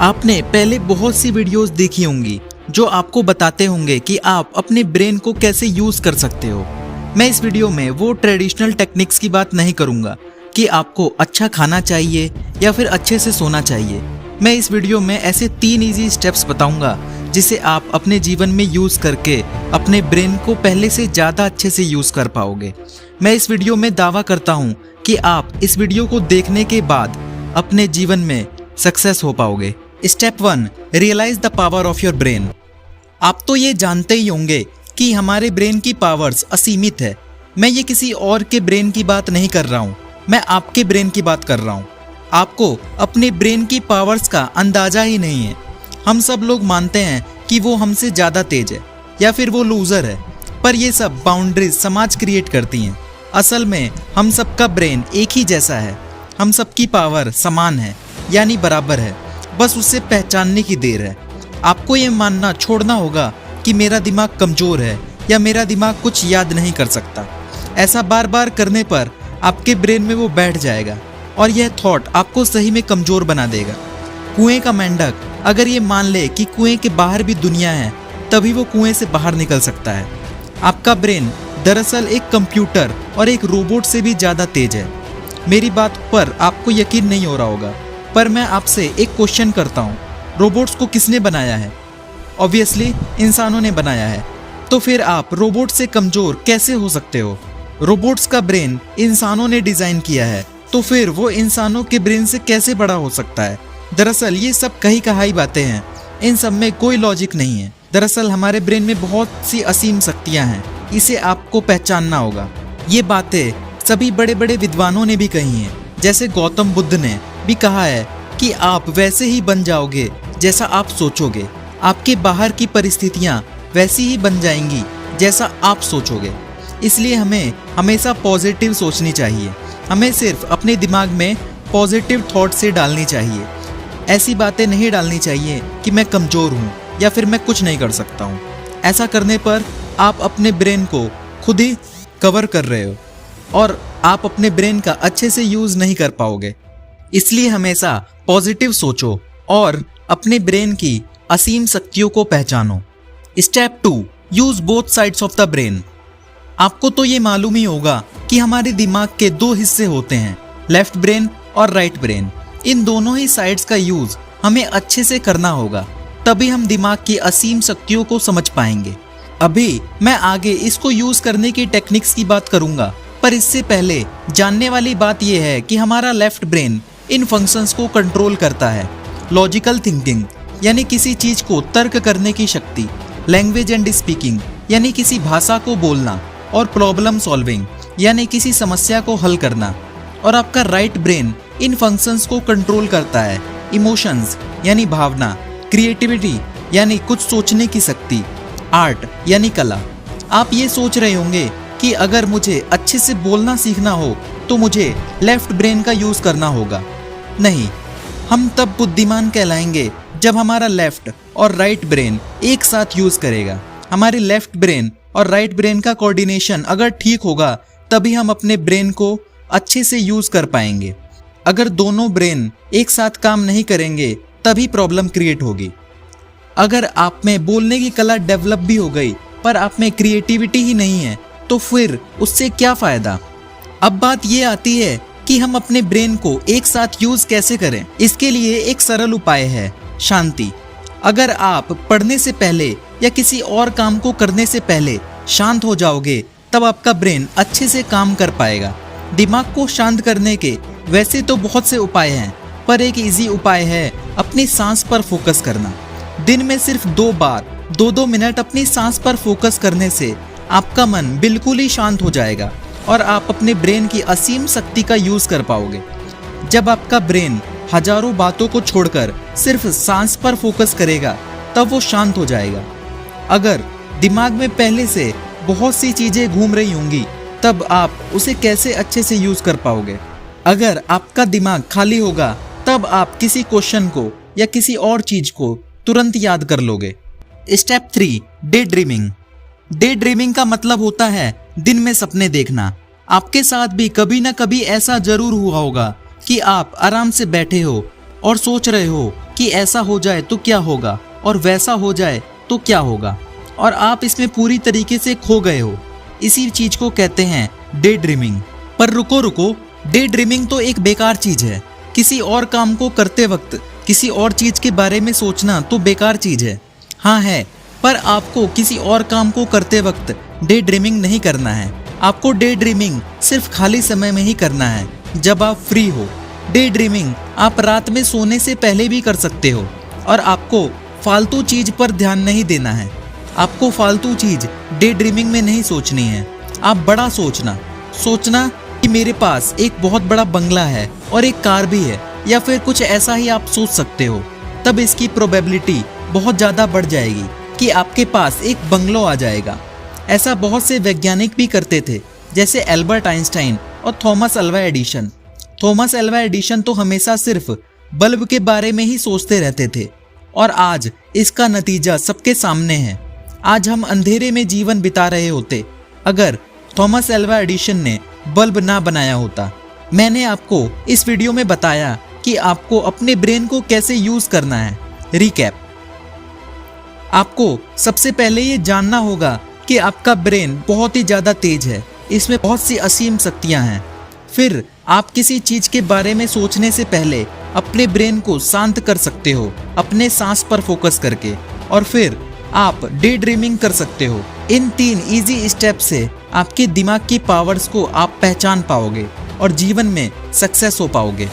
आपने पहले बहुत सी वीडियोस देखी होंगी जो आपको बताते होंगे कि आप अपने ब्रेन को कैसे यूज कर सकते हो। मैं इस वीडियो में वो ट्रेडिशनल टेक्निक्स की बात नहीं करूंगा कि आपको अच्छा खाना चाहिए या फिर अच्छे से सोना चाहिए। मैं इस वीडियो में ऐसे 3 इजी स्टेप्स बताऊंगा जिसे आप अपने जीवन में यूज करके अपने ब्रेन को पहले से ज़्यादा अच्छे से यूज कर पाओगे। मैं इस वीडियो में दावा करता हूँ कि आप इस वीडियो को देखने के बाद अपने जीवन में सक्सेस हो पाओगे। Step 1, realise the power of your brain. आप तो ये जानते ही होंगे कि हमारे ब्रेन की पावर्स असीमित है। मैं ये किसी और के ब्रेन की बात नहीं कर रहा हूँ, मैं आपके ब्रेन की बात कर रहा हूँ। आपको अपने ब्रेन की पावर्स का अंदाजा ही नहीं है। हम सब लोग मानते हैं कि वो हमसे ज़्यादा तेज है या फिर वो लूज़र है, पर ये सब बाउंड्रीज समाज क्रिएट करती हैं। असल में हम सबका ब्रेन एक ही जैसा है, हम सबकी पावर समान है यानी बराबर है, बस उसे पहचानने की देर है। आपको ये मानना छोड़ना होगा कि मेरा दिमाग कमज़ोर है या मेरा दिमाग कुछ याद नहीं कर सकता। ऐसा बार बार करने पर आपके ब्रेन में वो बैठ जाएगा और यह थॉट आपको सही में कमज़ोर बना देगा। कुएं का मेंढक अगर ये मान ले कि कुएं के बाहर भी दुनिया है, तभी वो कुएं से बाहर निकल सकता है। आपका ब्रेन दरअसल एक कंप्यूटर और एक रोबोट से भी ज़्यादा तेज है। मेरी बात पर आपको यकीन नहीं हो रहा होगा, पर मैं आपसे एक क्वेश्चन करता हूँ, रोबोट्स को किसने बनाया है? ऑब्वियसली इंसानों ने बनाया है। तो फिर आप रोबोट से कमज़ोर कैसे हो सकते हो? रोबोट्स का ब्रेन इंसानों ने डिज़ाइन किया है, तो फिर वो इंसानों के ब्रेन से कैसे बड़ा हो सकता है? दरअसल ये सब कही कहाई बातें हैं, इन सब में कोई लॉजिक नहीं है। दरअसल हमारे ब्रेन में बहुत सी असीम शक्तियाँ हैं, इसे आपको पहचानना होगा। ये बातें सभी बड़े बड़े विद्वानों ने भी कही हैं, जैसे गौतम बुद्ध ने भी कहा है कि आप वैसे ही बन जाओगे जैसा आप सोचोगे। आपके बाहर की परिस्थितियाँ वैसी ही बन जाएंगी जैसा आप सोचोगे। इसलिए हमें हमेशा पॉजिटिव सोचनी चाहिए। हमें सिर्फ अपने दिमाग में पॉजिटिव थॉट से डालनी चाहिए। ऐसी बातें नहीं डालनी चाहिए कि मैं कमज़ोर हूँ या फिर मैं कुछ नहीं कर सकता हूँ। ऐसा करने पर आप अपने ब्रेन को खुद ही कवर कर रहे हो और आप अपने ब्रेन का अच्छे से यूज़ नहीं कर पाओगे। इसलिए हमेशा पॉजिटिव सोचो और अपने ब्रेन की असीम शक्तियों को पहचानो। Step 2, use both sides of the brain. आपको तो ये मालूम ही होगा कि हमारे दिमाग के 2 हिस्से होते हैं, लेफ्ट ब्रेन और राइट ब्रेन। इन दोनों ही साइड्स का यूज़ हमें अच्छे से करना होगा, तभी हम दिमाग की असीम शक्तियों को समझ पाएंगे। अभी मैं आगे इसको यूज़ करने की टेक्निक्स की बात करूंगा, पर इससे पहले जानने वाली बात यह है कि हमारा लेफ्ट ब्रेन इन फंक्शंस को कंट्रोल करता है। लॉजिकल थिंकिंग यानी किसी चीज़ को तर्क करने की शक्ति, लैंग्वेज एंड स्पीकिंग यानी किसी भाषा को बोलना, और प्रॉब्लम सॉल्विंग यानी किसी समस्या को हल करना। और आपका राइट ब्रेन इन फंक्शंस को कंट्रोल करता है। इमोशंस यानी भावना, क्रिएटिविटी यानी कुछ सोचने की शक्ति, आर्ट यानी कला। आप ये सोच रहे होंगे कि अगर मुझे अच्छे से बोलना सीखना हो तो मुझे लेफ्ट ब्रेन का यूज़ करना होगा। नहीं, हम तब बुद्धिमान कहलाएंगे जब हमारा लेफ्ट और राइट ब्रेन एक साथ यूज़ करेगा। हमारे लेफ्ट ब्रेन और राइट ब्रेन का कोऑर्डिनेशन अगर ठीक होगा, तभी हम अपने ब्रेन को अच्छे से यूज़ कर पाएंगे। अगर दोनों ब्रेन एक साथ काम नहीं करेंगे, तभी प्रॉब्लम क्रिएट होगी। अगर आप में बोलने की कला डेवलप भी हो गई, पर आप में क्रिएटिविटी ही नहीं है, तो फिर उससे क्या फ़ायदा? अब बात ये आती है कि हम अपने ब्रेन को एक साथ यूज़ कैसे करें। इसके लिए एक सरल उपाय है, शांति। अगर आप पढ़ने से पहले या किसी और काम को करने से पहले शांत हो जाओगे, तब आपका ब्रेन अच्छे से काम कर पाएगा। दिमाग को शांत करने के वैसे तो बहुत से उपाय हैं, पर एक इजी उपाय है अपनी सांस पर फोकस करना। दिन में सिर्फ 2 बार 2-2 मिनट अपनी सांस पर फोकस करने से आपका मन बिल्कुल ही शांत हो जाएगा और आप अपने ब्रेन की असीम शक्ति का यूज़ कर पाओगे। जब आपका ब्रेन हजारों बातों को छोड़कर सिर्फ सांस पर फोकस करेगा, तब वो शांत हो जाएगा। अगर दिमाग में पहले से बहुत सी चीज़ें घूम रही होंगी, तब आप उसे कैसे अच्छे से यूज़ कर पाओगे? अगर आपका दिमाग खाली होगा, तब आप किसी क्वेश्चन को या किसी और चीज़ को तुरंत याद कर लोगे। Step 3, day dreaming. Day dreaming का मतलब होता है दिन में सपने देखना। आपके साथ भी कभी ना कभी ऐसा जरूर हुआ होगा कि आप आराम से बैठे हो और सोच रहे हो कि ऐसा हो जाए तो क्या होगा और वैसा हो जाए तो क्या होगा, और आप इसमें पूरी तरीके से खो गए हो। इसी चीज को कहते हैं डे ड्रीमिंग। पर रुको रुको, डे ड्रीमिंग तो एक बेकार चीज है। किसी और काम को करते वक्त किसी और चीज के बारे में सोचना तो बेकार चीज है। हाँ है, पर आपको किसी और काम को करते वक्त डे ड्रीमिंग नहीं करना है। आपको डे ड्रीमिंग सिर्फ खाली समय में ही करना है, जब आप फ्री हो। डे ड्रीमिंग आप रात में सोने से पहले भी कर सकते हो, और आपको फालतू चीज पर ध्यान नहीं देना है। आपको फालतू चीज डे ड्रीमिंग में नहीं सोचनी है। आप बड़ा सोचना कि मेरे पास एक बहुत बड़ा बंगला है और एक कार भी है, या फिर कुछ ऐसा ही आप सोच सकते हो। तब इसकी प्रोबेबिलिटी बहुत ज़्यादा बढ़ जाएगी कि आपके पास एक बंगलो आ जाएगा। ऐसा बहुत से वैज्ञानिक भी करते थे, जैसे एल्बर्ट आइंस्टाइन और Thomas Alva Edison. Thomas Alva Edison तो हमेशा सिर्फ बल्ब के बारे में ही सोचते रहते थे, और आज इसका नतीजा सबके सामने है। आज हम अंधेरे में जीवन बिता रहे होते अगर थॉमस अल्वा एडिशन ने बल्ब ना बनाया होता। मैंने आपको इस वीडियो में बताया कि आपको अपने ब्रेन को कैसे यूज करना है। रिकैप, आपको सबसे पहले ये जानना होगा कि आपका ब्रेन बहुत ही ज़्यादा तेज है, इसमें बहुत सी असीम शक्तियाँ हैं। फिर आप किसी चीज़ के बारे में सोचने से पहले अपने ब्रेन को शांत कर सकते हो अपने सांस पर फोकस करके, और फिर आप डे ड्रीमिंग कर सकते हो। इन 3 इजी स्टेप से आपके दिमाग की पावर्स को आप पहचान पाओगे और जीवन में सक्सेस हो पाओगे।